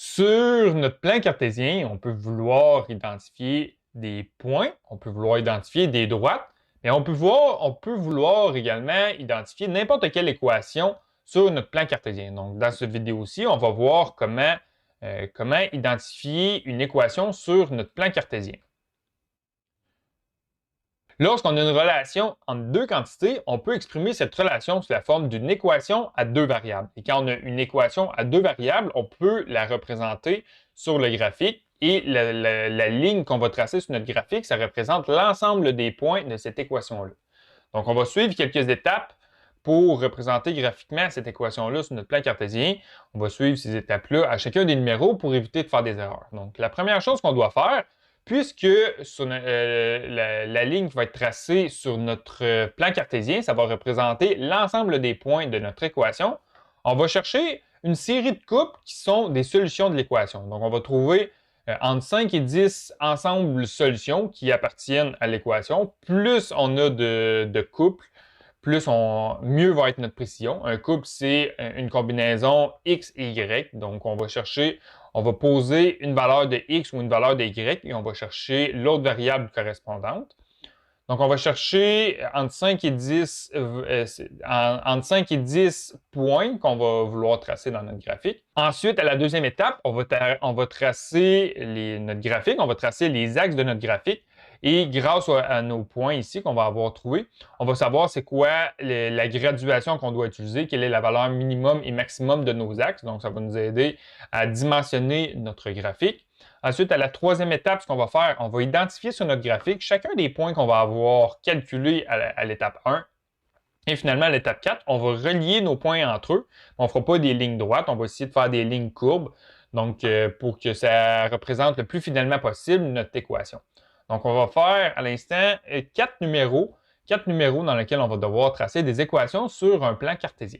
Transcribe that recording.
Sur notre plan cartésien, on peut vouloir identifier des points, on peut vouloir identifier des droites, mais on peut vouloir également identifier n'importe quelle équation sur notre plan cartésien. Donc, dans cette vidéo-ci, on va voir comment identifier une équation sur notre plan cartésien. Lorsqu'on a une relation entre deux quantités, on peut exprimer cette relation sous la forme d'une équation à deux variables. Et quand on a une équation à deux variables, on peut la représenter sur le graphique. Et la ligne qu'on va tracer sur notre graphique, ça représente l'ensemble des points de cette équation-là. Donc, on va suivre quelques étapes pour représenter graphiquement cette équation-là sur notre plan cartésien. On va suivre ces étapes-là à chacun des numéros pour éviter de faire des erreurs. Donc, la première chose qu'on doit faire, puisque sur la ligne qui va être tracée sur notre plan cartésien, ça va représenter l'ensemble des points de notre équation, on va chercher une série de couples qui sont des solutions de l'équation. Donc, on va trouver entre 5 et 10 ensembles solutions qui appartiennent à l'équation. Plus on a de couples, mieux va être notre précision. Un couple, c'est une combinaison X et Y. Donc, on va poser une valeur de X ou une valeur de Y et on va chercher l'autre variable correspondante. Donc, on va chercher entre 5 et 10 points qu'on va vouloir tracer dans notre graphique. Ensuite, à la deuxième étape, on va tracer notre graphique, on va tracer les axes de notre graphique. Et grâce à nos points ici qu'on va avoir trouvés, on va savoir c'est quoi la graduation qu'on doit utiliser, quelle est la valeur minimum et maximum de nos axes. Donc, ça va nous aider à dimensionner notre graphique. Ensuite, à la troisième étape, ce qu'on va faire, on va identifier sur notre graphique chacun des points qu'on va avoir calculés à l'étape 1. Et finalement, à l'étape 4, on va relier nos points entre eux. On ne fera pas des lignes droites, on va essayer de faire des lignes courbes, donc pour que ça représente le plus fidèlement possible notre équation. Donc, on va faire à l'instant 4 numéros dans lesquels on va devoir tracer des équations sur un plan cartésien.